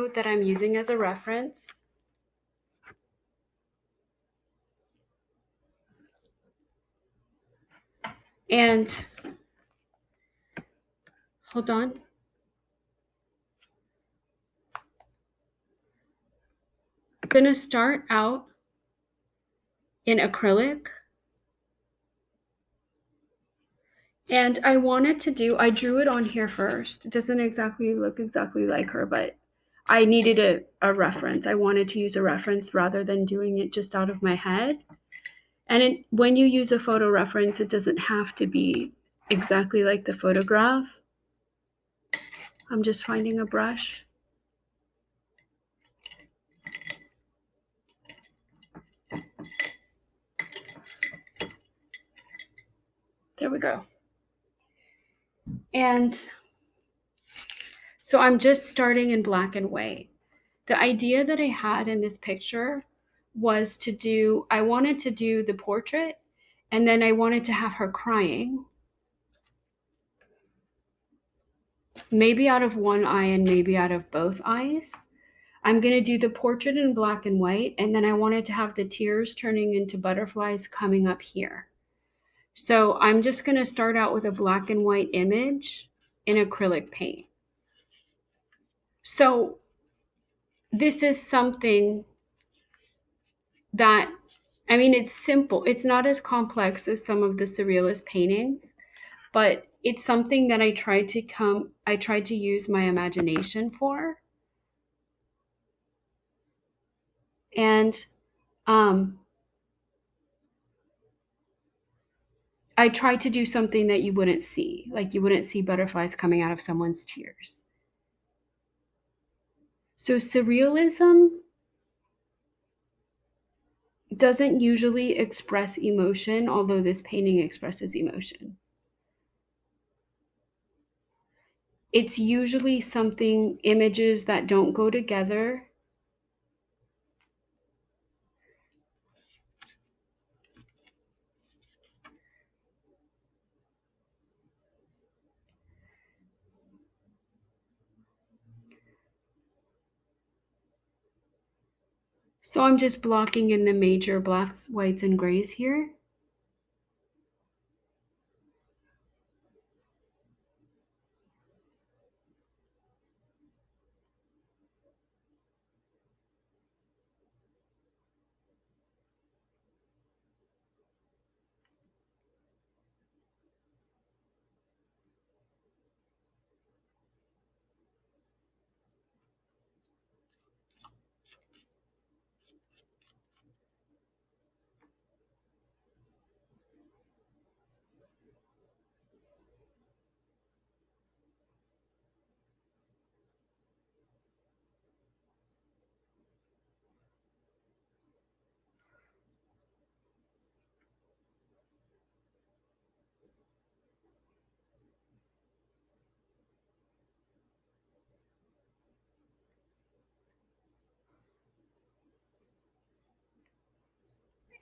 photo that I'm using as a reference. And hold on. I'm going to start out in acrylic. And I drew it on here first. It doesn't exactly look exactly like her, but I needed a reference. I wanted to use a reference rather than doing it just out of my head. And when you use a photo reference, it doesn't have to be exactly like the photograph. I'm just finding a brush. There we go. And so I'm just starting in black and white. The idea that I had in this picture was I wanted to do the portrait, and then I wanted to have her crying. Maybe out of one eye and maybe out of both eyes. I'm going to do the portrait in black and white, and then I wanted to have the tears turning into butterflies coming up here. So I'm just going to start out with a black and white image in acrylic paint. So this is something that, I mean, it's simple. It's not as complex as some of the surrealist paintings, but it's something that I tried to use my imagination for. And I tried to do something that you wouldn't see, like you wouldn't see butterflies coming out of someone's tears. So surrealism doesn't usually express emotion, although this painting expresses emotion. It's usually images that don't go together. So I'm just blocking in the major blacks, whites, and grays here.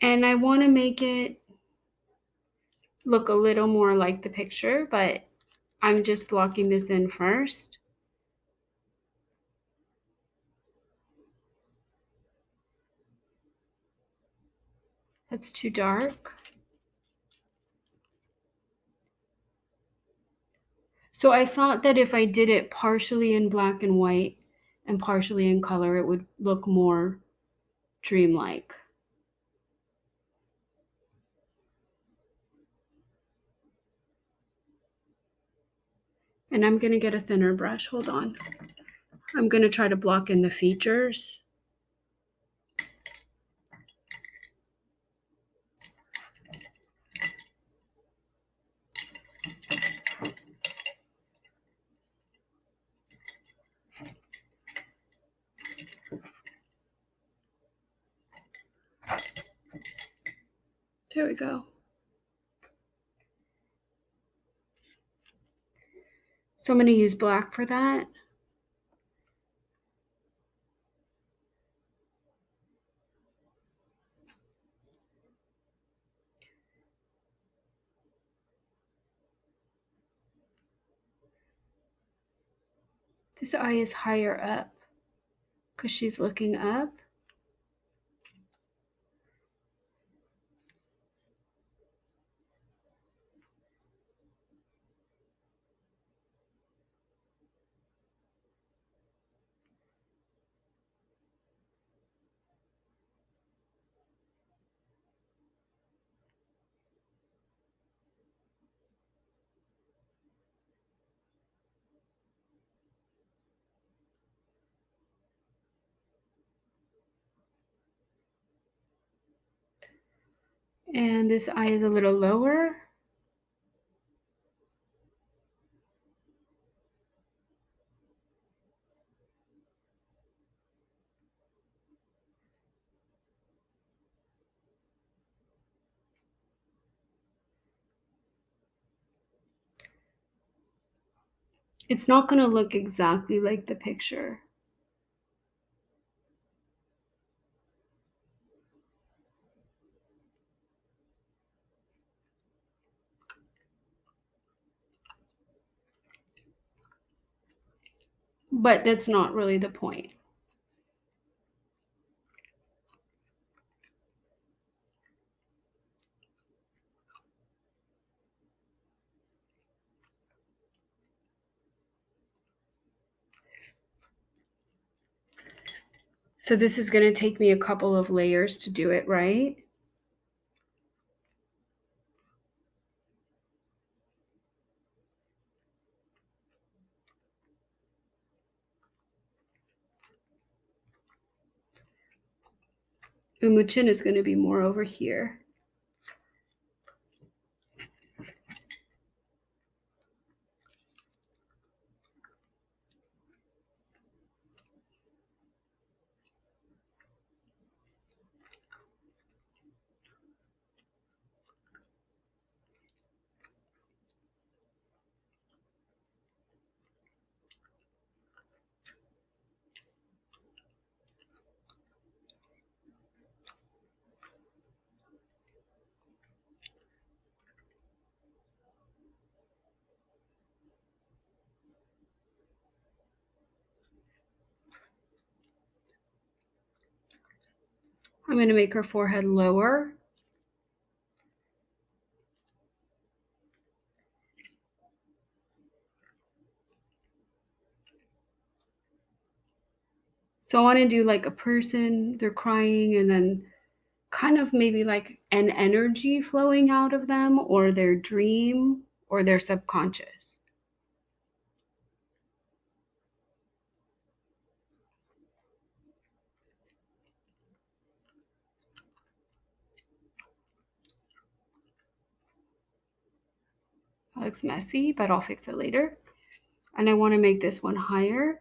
And I want to make it look a little more like the picture, but I'm just blocking this in first. That's too dark. So I thought that if I did it partially in black and white and partially in color, it would look more dreamlike. And I'm going to get a thinner brush. Hold on. I'm going to try to block in the features. There we go. So I'm going to use black for that. This eye is higher up. because she's looking up. And this eye is a little lower. It's not going to look exactly like the picture. But that's not really the point. So this is going to take me a couple of layers to do it, right? And the chin is going to be more over here. I'm going to make her forehead lower. So I want to do like a person, they're crying, and then kind of maybe like an energy flowing out of them, or their dream, or their subconscious. That looks messy, but I'll fix it later. And I want to make this one higher.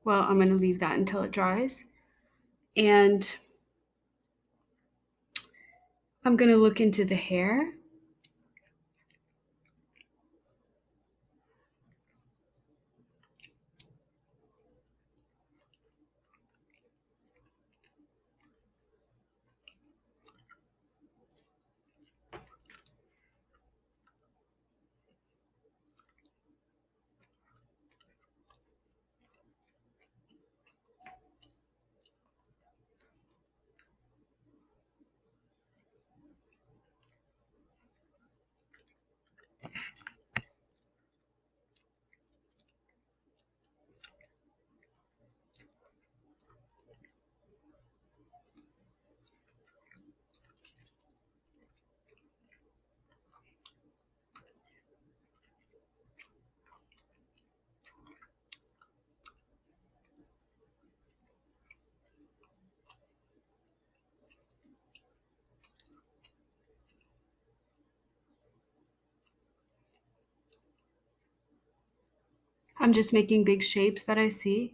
Well, I'm going to leave that until it dries. And I'm going to look into the hair. I'm just making big shapes that I see.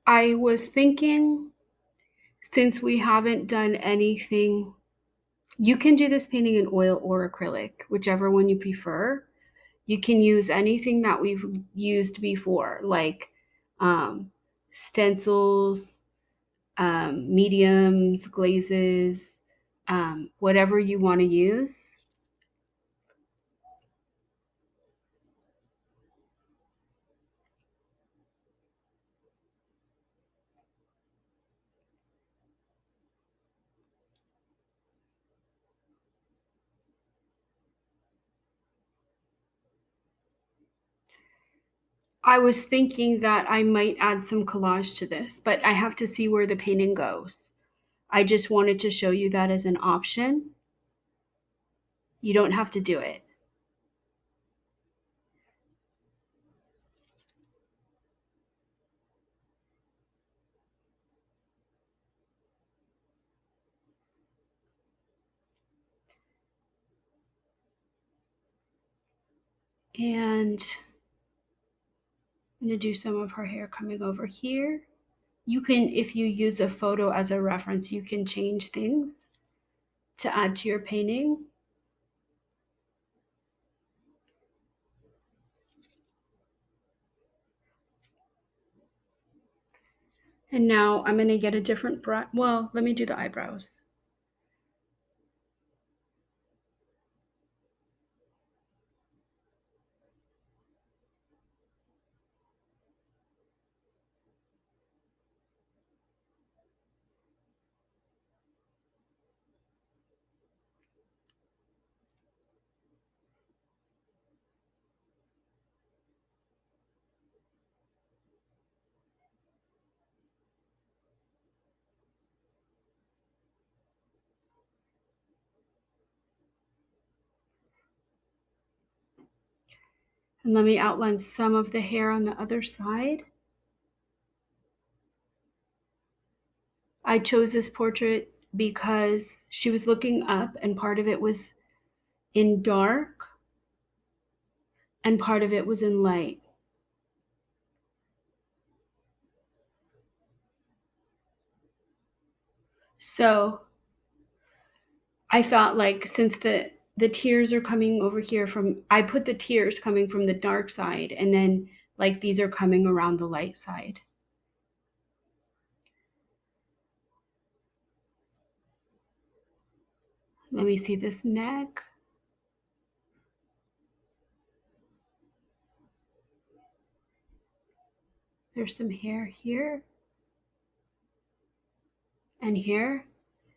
I was thinking, since we haven't done anything, you can do this painting in oil or acrylic, whichever one you prefer. You can use anything that we've used before, like um, stencils, mediums, glazes, whatever you want to use. I was thinking that I might add some collage to this, but I have to see where the painting goes. I just wanted to show you that as an option. You don't have to do it. And I'm gonna do some of her hair coming over here. You can, if you use a photo as a reference, you can change things to add to your painting. And now I'm gonna get a different brush. Well, let me do the eyebrows. And let me outline some of the hair on the other side. I chose this portrait because she was looking up and part of it was in dark and part of it was in light. So I thought, like, since the tears are coming over here from, I put the tears coming from the dark side, and then like these are coming around the light side. Let me see this neck. There's some hair here and here.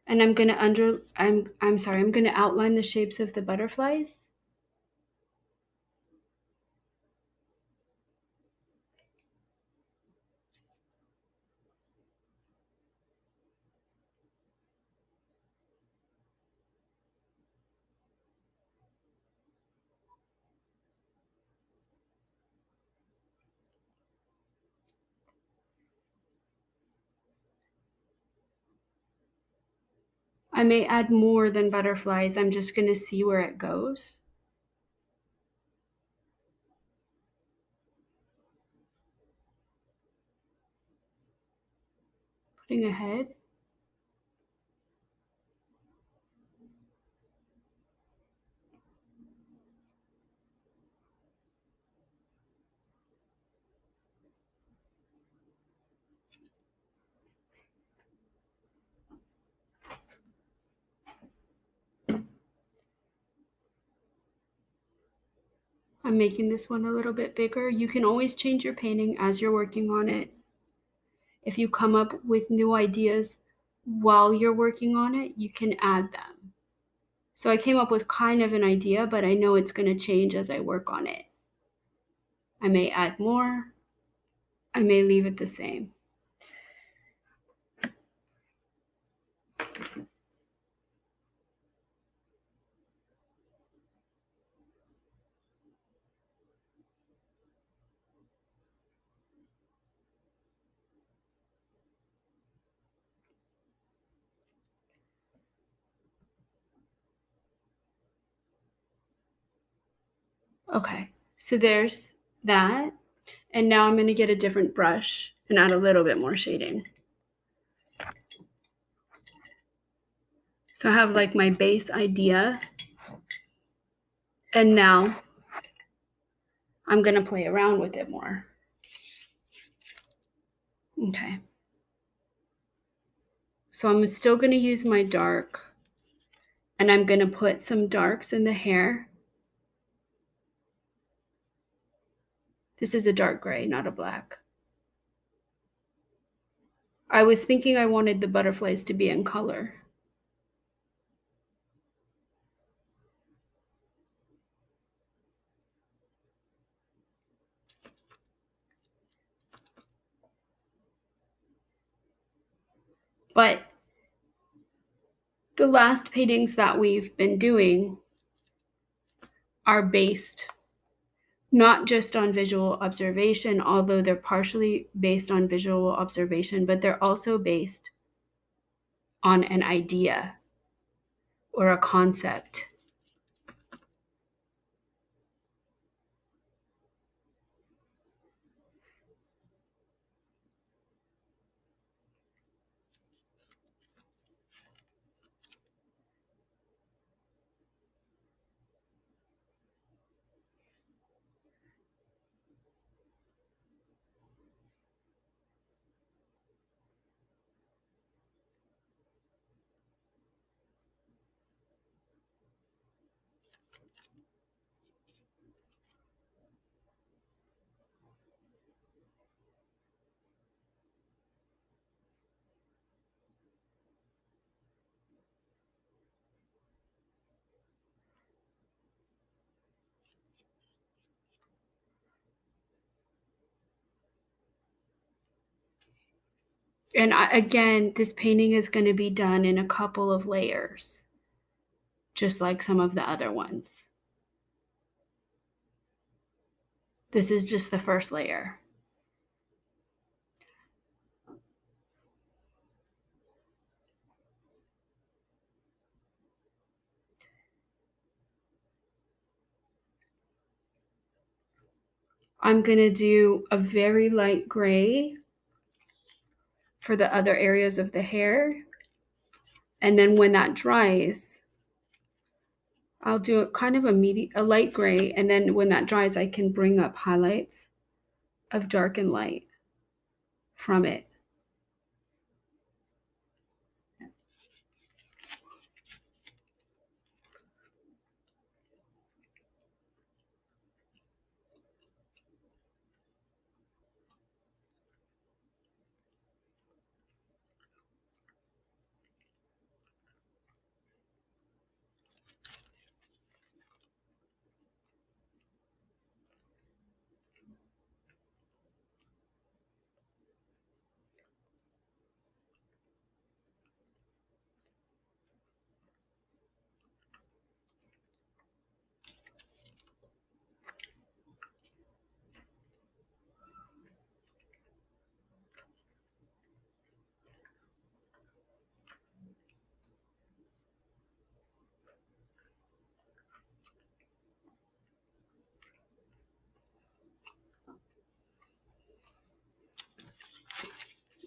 And I'm gonna I'm gonna outline the shapes of the butterflies. I may add more than butterflies. I'm just gonna see where it goes. Putting a head. I'm making this one a little bit bigger. You can always change your painting as you're working on it. If you come up with new ideas while you're working on it, you can add them. So I came up with kind of an idea, but I know it's going to change as I work on it. I may add more. I may leave it the same. Okay, so there's that. And now I'm going to get a different brush and add a little bit more shading. So I have like my base idea. And now I'm going to play around with it more. Okay. So I'm still going to use my dark, and I'm going to put some darks in the hair. This is a dark gray, not a black. I was thinking I wanted the butterflies to be in color. But the last paintings that we've been doing are based not just on visual observation, although they're partially based on visual observation, but they're also based on an idea or a concept. And again, this painting is going to be done in a couple of layers, just like some of the other ones. This is just the first layer. I'm going to do a very light gray for the other areas of the hair. And then when that dries, I'll do a kind of a light gray. And then when that dries, I can bring up highlights of dark and light from it.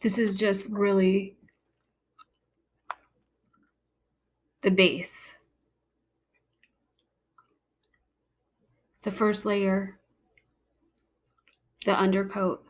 This is just really the base. The first layer, the undercoat.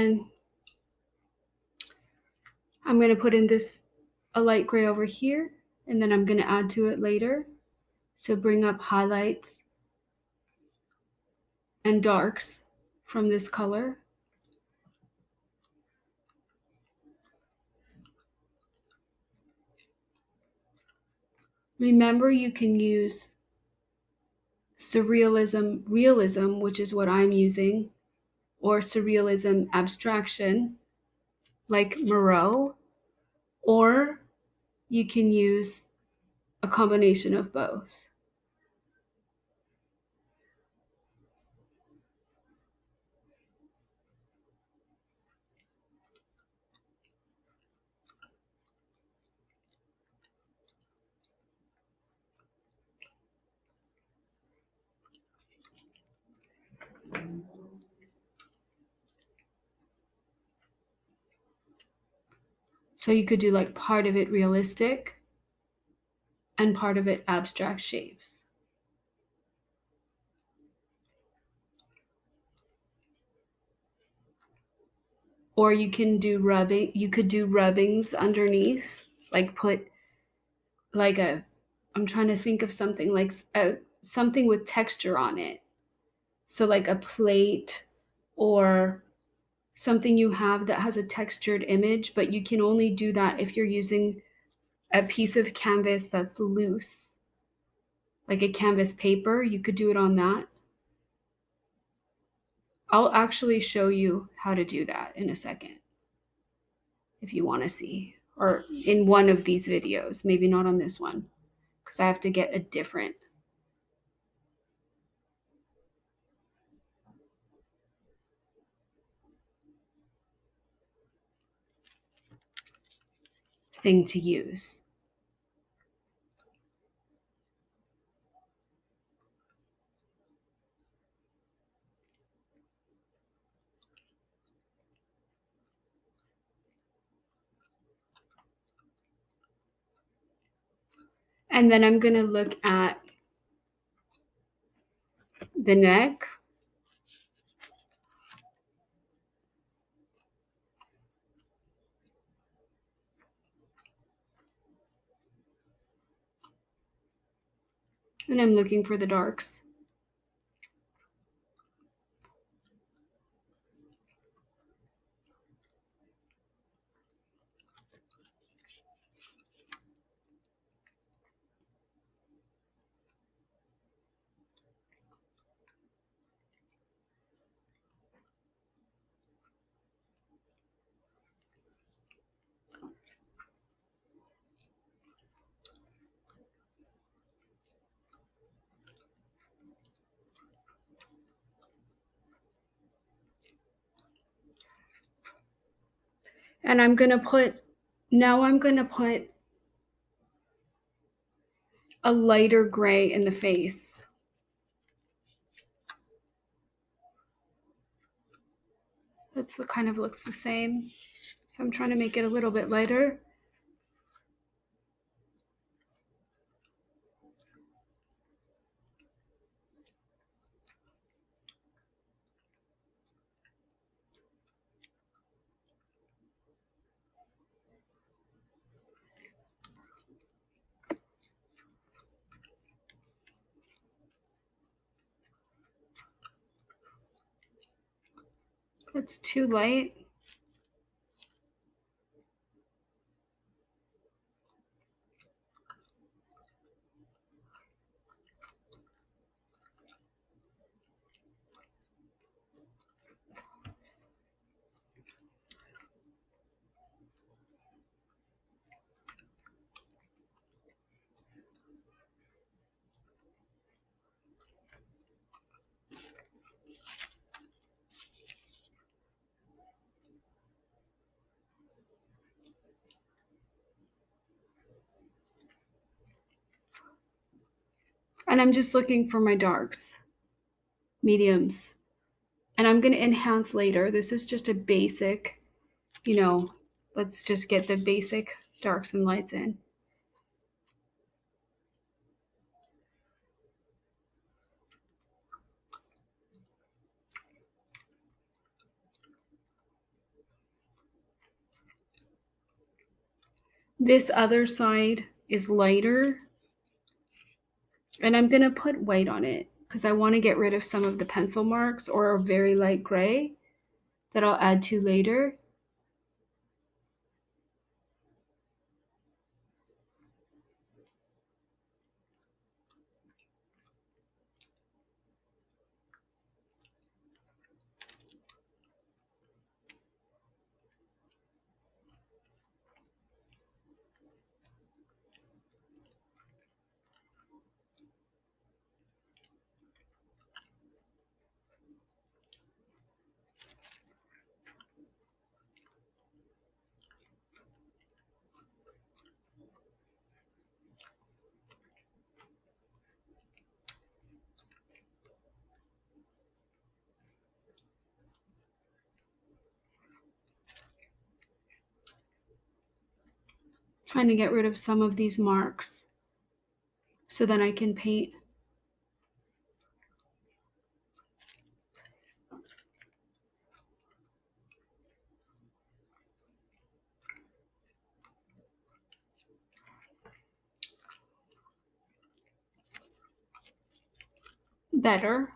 then I'm going to put in a light gray over here, and then I'm going to add to it later. So bring up highlights and darks from this color. Remember, you can use Surrealism Realism, which is what I'm using, or Surrealism Abstraction, like Moreau, or you can use a combination of both. So you could do like part of it realistic and part of it abstract shapes. Or you can do rubbing, you could do rubbings underneath, like put like I'm trying to think of something like something with texture on it. So like a plate or something you have that has a textured image, but you can only do that if you're using a piece of canvas that's loose, like a canvas paper. You could do it on that. I'll actually show you how to do that in a second if you want to see, or in one of these videos, maybe not on this one, because I have to get a different thing to use. And then I'm going to look at the neck. And I'm looking for the darks. And I'm going to put a lighter gray in the face. That's what kind of looks the same. So I'm trying to make it a little bit lighter. It's too light. And I'm just looking for my darks, mediums. And I'm going to enhance later. This is just a basic, let's just get the basic darks and lights in. This other side is lighter, and I'm going to put white on it because I want to get rid of some of the pencil marks or a very light gray that I'll add to later. Trying to get rid of some of these marks so then I can paint. Better.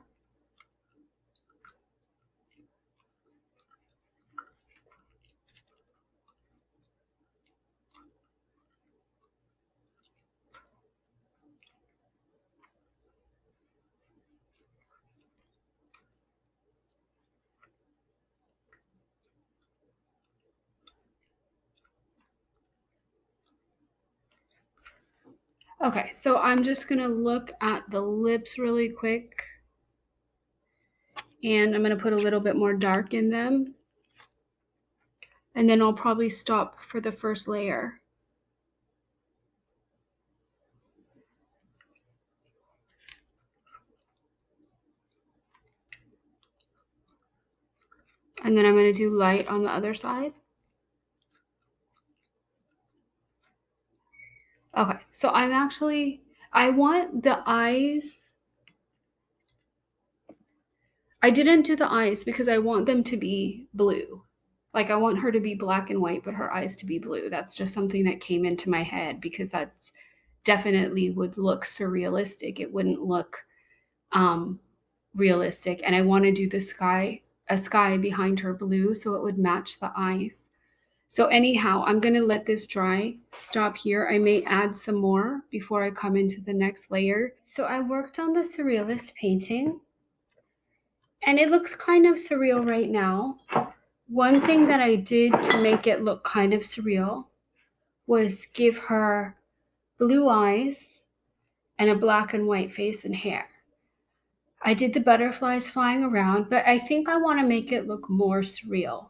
Okay, so I'm just gonna look at the lips really quick, and I'm gonna put a little bit more dark in them, and then I'll probably stop for the first layer. And then I'm gonna do light on the other side. Okay, so I want the eyes. I didn't do the eyes because I want them to be blue. Like I want her to be black and white, but her eyes to be blue. That's just something that came into my head because that's definitely would look surrealistic. It wouldn't look realistic. And I want to do a sky behind her blue so it would match the eyes. So anyhow, I'm going to let this dry, stop here. I may add some more before I come into the next layer. So I worked on the surrealist painting and it looks kind of surreal right now. One thing that I did to make it look kind of surreal was give her blue eyes and a black and white face and hair. I did the butterflies flying around, but I think I want to make it look more surreal.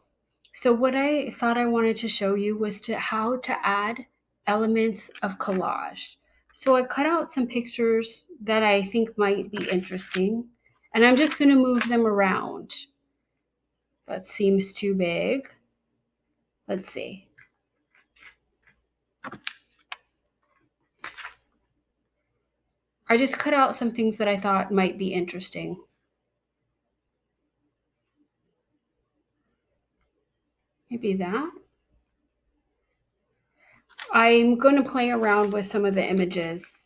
So what I thought I wanted to show you was how to add elements of collage. So I cut out some pictures that I think might be interesting, and I'm just going to move them around. That seems too big. Let's see. I just cut out some things that I thought might be interesting. Maybe that. I'm going to play around with some of the images.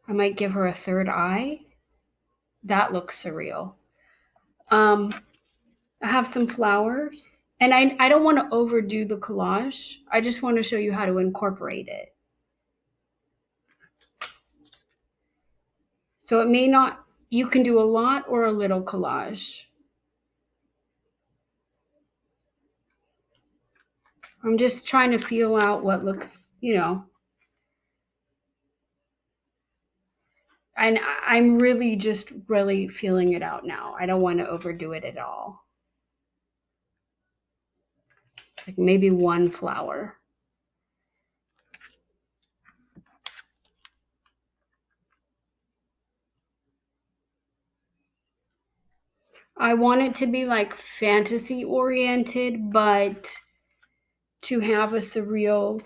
I might give her a third eye. That looks surreal. I have some flowers. And I don't want to overdo the collage. I just want to show you how to incorporate it. So it may not, you can do a lot or a little collage. I'm just trying to feel out what looks, and I'm really just really feeling it out now. I don't want to overdo it at all. Like maybe one flower. I want it to be like fantasy oriented, but to have a surreal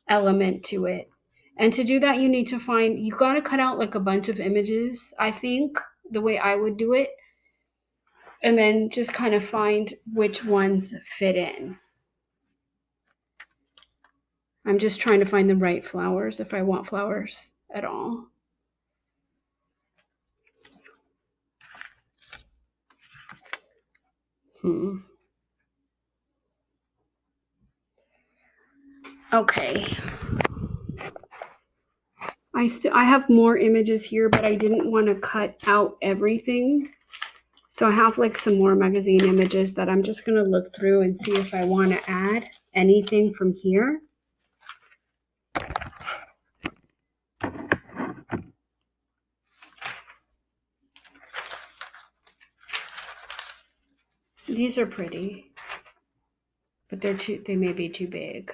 element to it. And to do that, you got to cut out like a bunch of images. I think the way I would do it and then just kind of find which ones fit in. I'm just trying to find the right flowers if I want flowers at all. Okay. I have more images here, but I didn't want to cut out everything. So I have like some more magazine images that I'm just going to look through and see if I want to add anything from here. These are pretty, but they may be too big.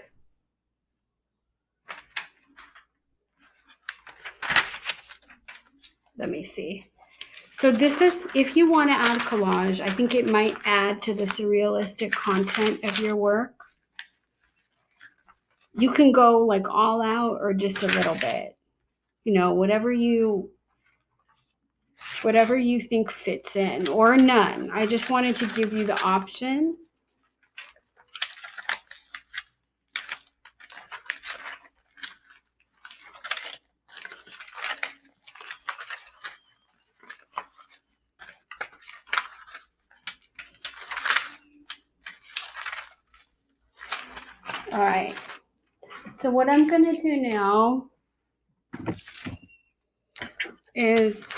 Let me see. So this is, if you want to add collage, I think it might add to the surrealistic content of your work. You can go like all out or just a little bit, you know, whatever you think fits in, or none. I just wanted to give you the option. All right. So what I'm going to do now is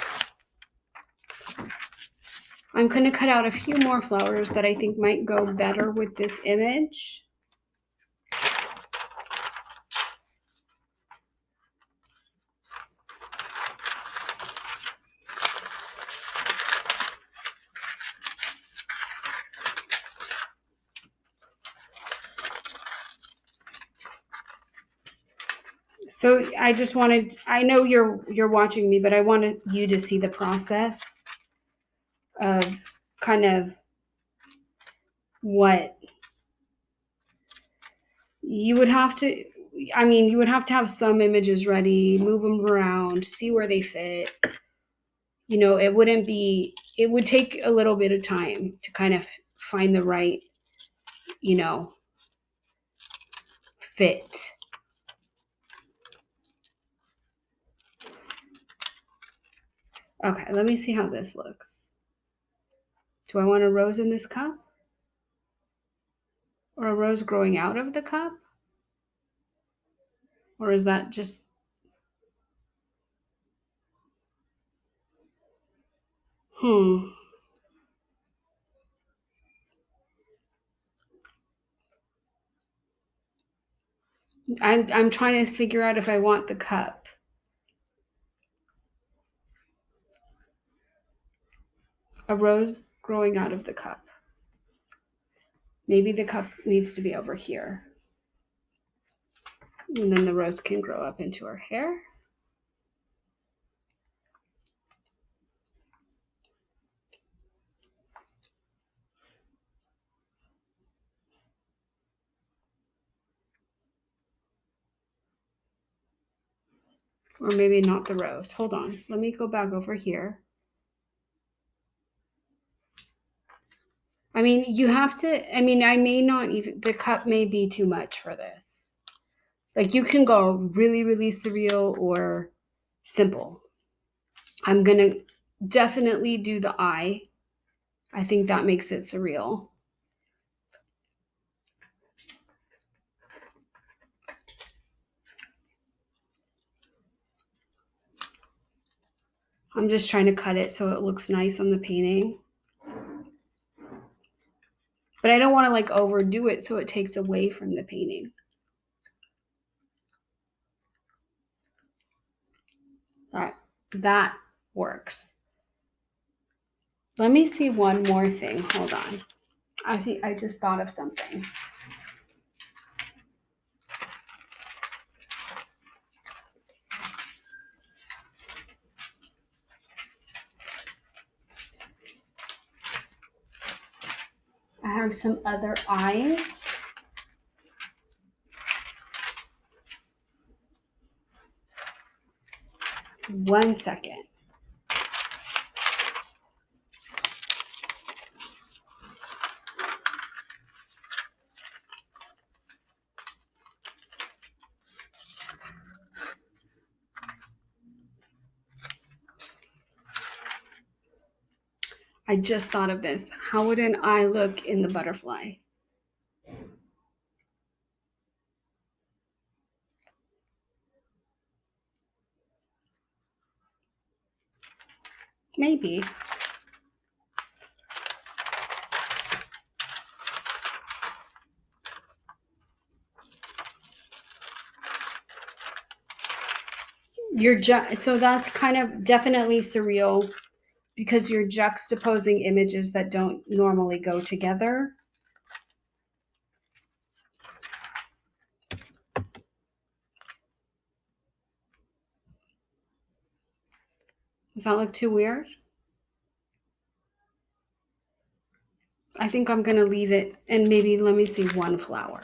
I'm going to cut out a few more flowers that I think might go better with this image. So I know you're watching me, but I wanted you to see the process of kind of what you would have to, you would have to have some images ready, move them around, see where they fit. You know, it would take a little bit of time to kind of find the right, you know, fit. Okay, let me see how this looks. Do I want a rose in this cup? Or a rose growing out of the cup? Or is that just... I'm trying to figure out if I want the cup. A rose growing out of the cup. Maybe the cup needs to be over here. And then the rose can grow up into her hair. Or maybe not the rose. Hold on. Let me go back over here. You have to, I may not even, the cup may be too much for this. Like, you can go really, really surreal or simple. I'm going to definitely do the eye. I think that makes it surreal. I'm just trying to cut it so it looks nice on the painting. But I don't want to like overdo it so it takes away from the painting. All right, that works. Let me see one more thing. Hold on. I think I just thought of something. I have some other eyes. One second. I just thought of this. How would an eye look in the butterfly? Maybe. So that's kind of definitely surreal because you're juxtaposing images that don't normally go together. Does that look too weird? I think I'm going to leave it and maybe let me see one flower.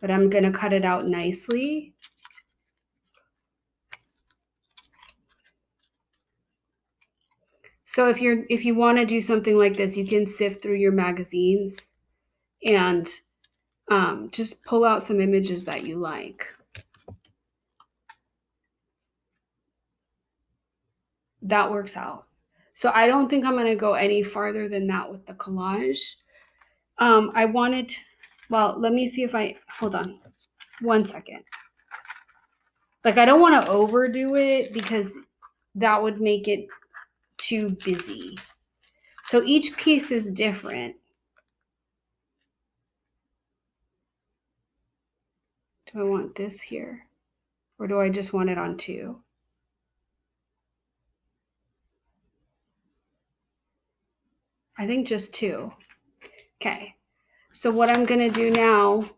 But I'm going to cut it out nicely. So if you want to do something like this, you can sift through your magazines and just pull out some images that you like. That works out. So I don't think I'm going to go any farther than that with the collage. I wanted, well, let me see if hold on 1 second. Like, I don't want to overdo it because that would make it too busy. So each piece is different. Do I want this here? Or do I just want it on 2? I think just 2. Okay. So what I'm going to do now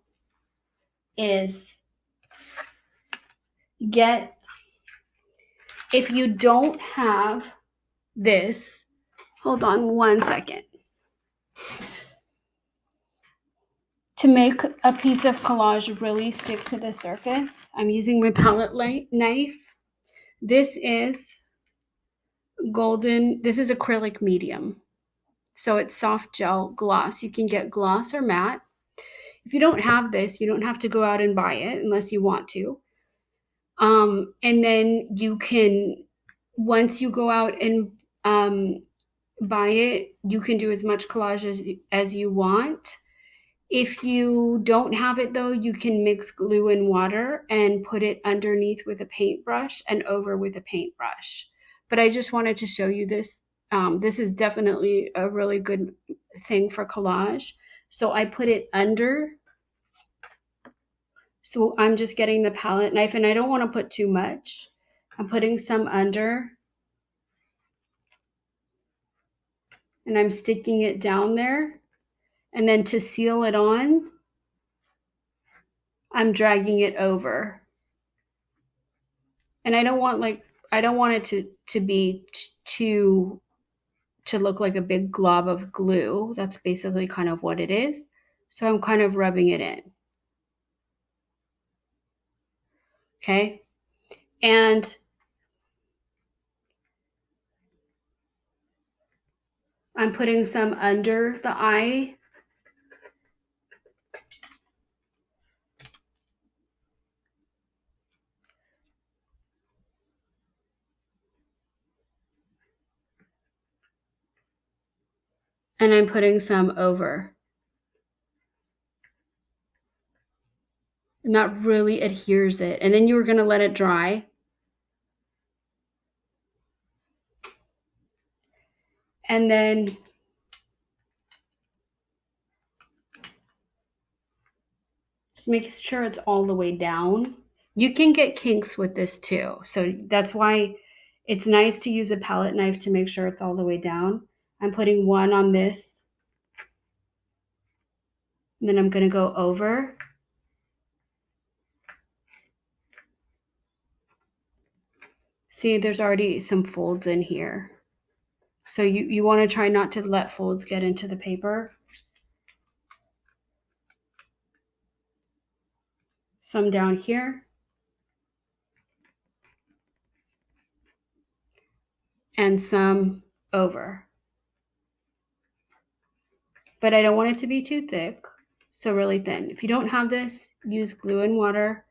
is if you don't have this, hold on 1 second. To make a piece of collage really stick to the surface, I'm using my palette knife. This is acrylic medium. So it's soft gel gloss. You can get gloss or matte. If you don't have this, you don't have to go out and buy it unless you want to. And then you can, once you go out and buy it, you can do as much collage as you want. If you don't have it though, you can mix glue and water and put it underneath with a paintbrush and over with a paintbrush. But I just wanted to show you this. This is definitely a really good thing for collage. So I put it under. So I'm just getting the palette knife and I don't want to put too much. I'm putting some under and I'm sticking it down there. And then to seal it on, I'm dragging it over. And I don't want it to be to look like a big glob of glue. That's basically kind of what it is. So I'm kind of rubbing it in. Okay. And I'm putting some under the eye. And I'm putting some over. And that really adheres it. And then you're going to let it dry. And then just make sure it's all the way down. You can get kinks with this too. So that's why it's nice to use a palette knife to make sure it's all the way down. I'm putting one on this. And then I'm going to go over. See, there's already some folds in here. So you want to try not to let folds get into the paper. Some down here. And some over. But I don't want it to be too thick, so really thin. If you don't have this, use glue and water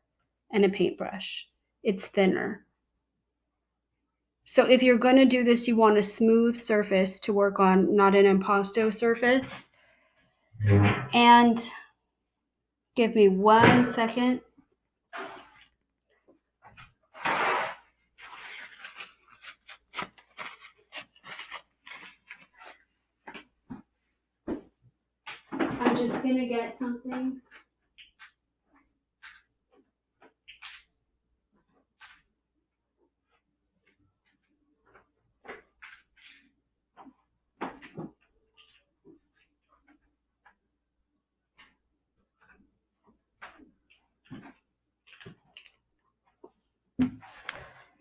and a paintbrush. It's thinner. So if you're going to do this, you want a smooth surface to work on, not an impasto surface. And give me 1 second. I'm just going to get something.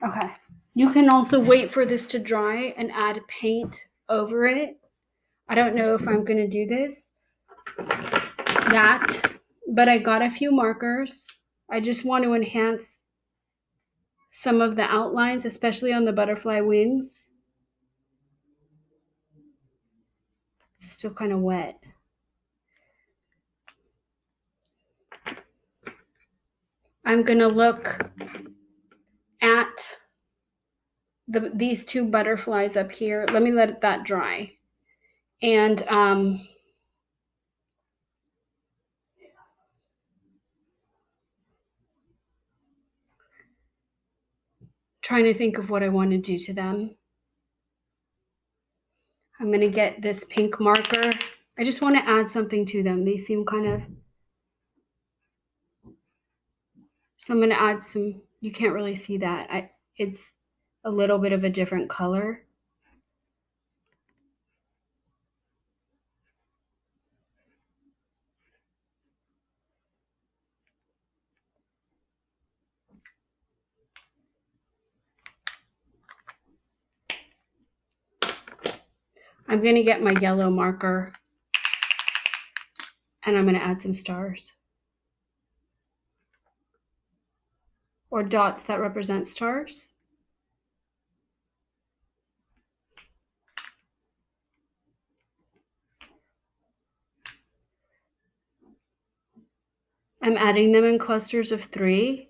Okay. You can also wait for this to dry and add paint over it. I don't know if I'm going to do this. But I got a few markers. I just want to enhance some of the outlines, especially on the butterfly wings. It's still kind of wet. I'm going to look at these two butterflies up here. Let me let that dry. And trying to think of what I want to do to them. I'm going to get this pink marker. I just want to add something to them. They seem kind of... So I'm going to add some... You can't really see that. It's a little bit of a different color. I'm going to get my yellow marker and I'm going to add some stars or dots that represent stars. I'm adding them in clusters of 3.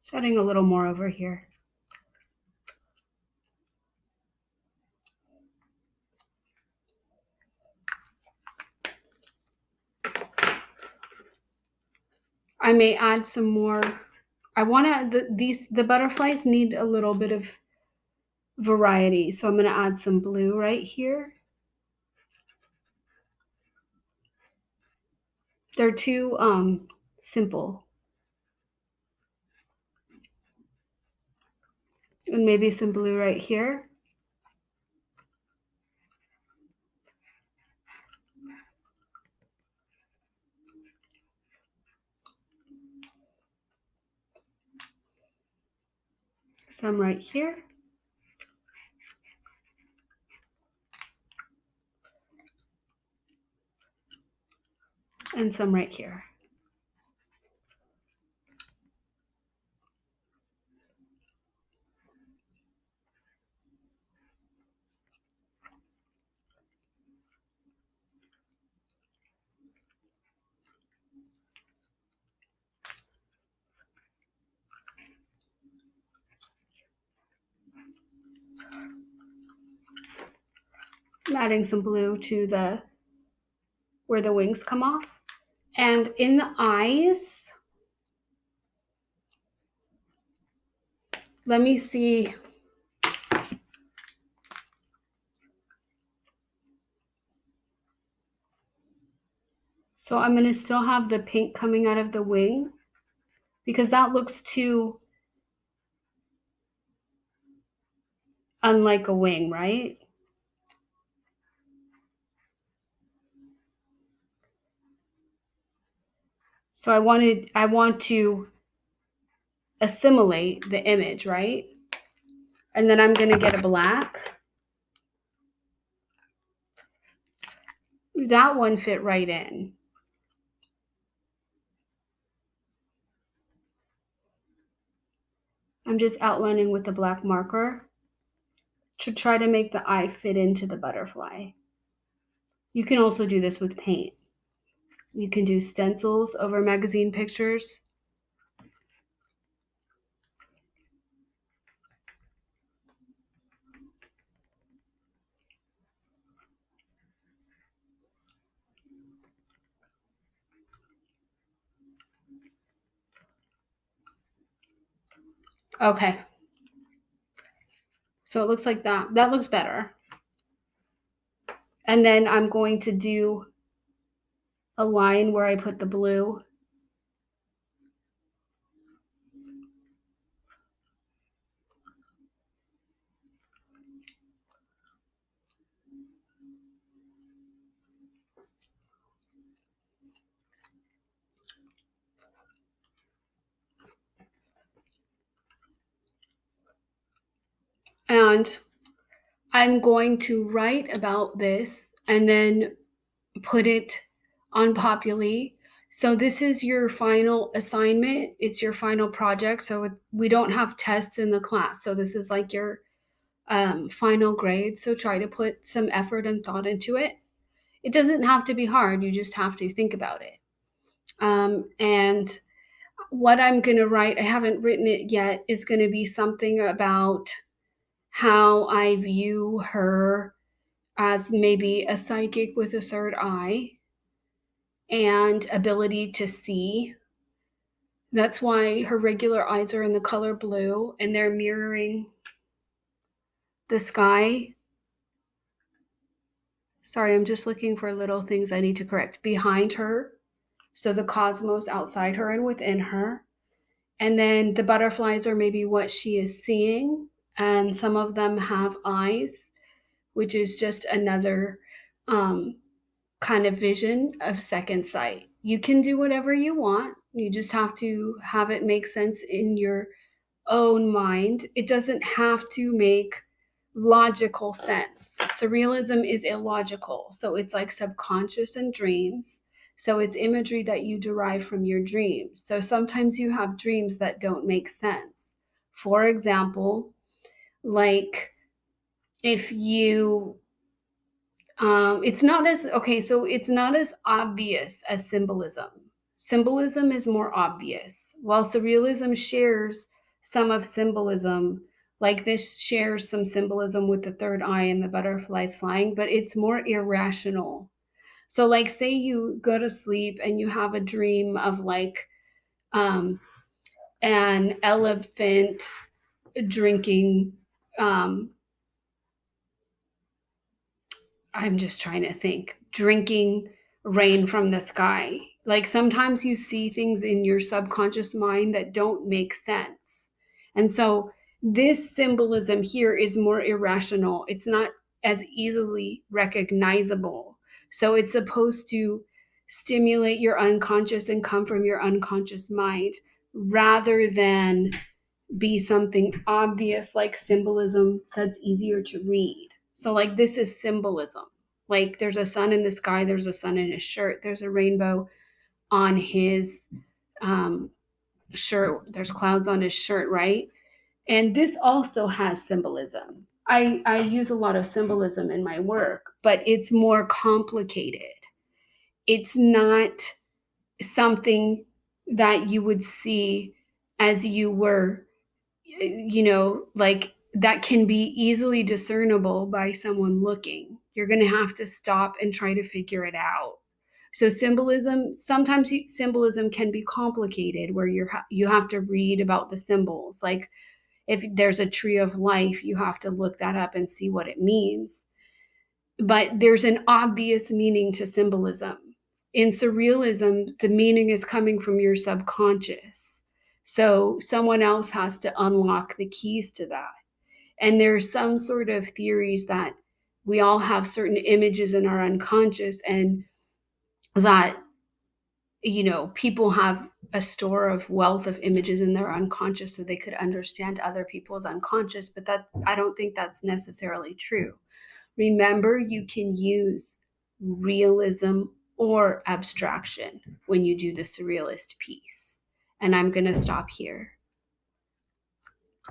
Just adding a little more over here. I may add some more. I want to, the butterflies need a little bit of variety. So I'm going to add some blue right here. They're too simple. And maybe some blue right here. Some right here. And some right here. I'm adding some blue to where the wings come off. And in the eyes, let me see. So I'm going to still have the pink coming out of the wing because that looks too unlike a wing, right? So I want to assimilate the image, right? And then I'm going to get a black. That one fit right in. I'm just outlining with the black marker to try to make the eye fit into the butterfly. You can also do this with paint. You can do stencils over magazine pictures. Okay. So it looks like that. That looks better. And then I'm going to do a line where I put the blue. And I'm going to write about this and then put it on Populi. So this is your final assignment. It's your final project. So we don't have tests in the class. So this is like your final grade. So try to put some effort and thought into it. It doesn't have to be hard. You just have to think about it. And what I'm going to write, I haven't written it yet, is going to be something about how I view her as maybe a psychic with a third eye and ability to see. That's why her regular eyes are in the color blue and they're mirroring the sky. Sorry, I'm just looking for little things I need to correct. Behind her, so the cosmos outside her and within her. And then the butterflies are maybe what she is seeing. And some of them have eyes, which is just another kind of vision of second sight. You can do whatever you want. You just have to have it make sense in your own mind. It doesn't have to make logical sense. Surrealism is illogical. So it's like subconscious and dreams. So it's imagery that you derive from your dreams. So sometimes you have dreams that don't make sense. For example, like if you it's not as okay, so it's not as obvious as symbolism. Symbolism is more obvious, while surrealism shares some of symbolism. Like this shares some symbolism with the third eye and the butterflies flying, but it's more irrational. So, like, say you go to sleep and you have a dream of like um, an elephant drinking I'm just trying to think, drinking rain from the sky. Like sometimes you see things in your subconscious mind that don't make sense. And so this symbolism here is more irrational. It's not as easily recognizable. So it's supposed to stimulate your unconscious and come from your unconscious mind rather than be something obvious like symbolism that's easier to read. So, like, this is symbolism. Like, there's a sun in the sky, there's a sun in his shirt, there's a rainbow on his shirt, there's clouds on his shirt, right? And this also has symbolism. I use a lot of symbolism in my work, but it's more complicated. It's not something that you would see as you were like that can be easily discernible by someone looking. You're going to have to stop and try to figure it out. So sometimes symbolism can be complicated where you have to read about the symbols. Like if there's a tree of life, you have to look that up and see what it means. But there's an obvious meaning to symbolism. In surrealism, the meaning is coming from your subconscious. So someone else has to unlock the keys to that. And there's some sort of theories that we all have certain images in our unconscious and that people have a store of wealth of images in their unconscious so they could understand other people's unconscious, but that I don't think that's necessarily true. Remember, you can use realism or abstraction when you do the surrealist piece. And I'm going to stop here.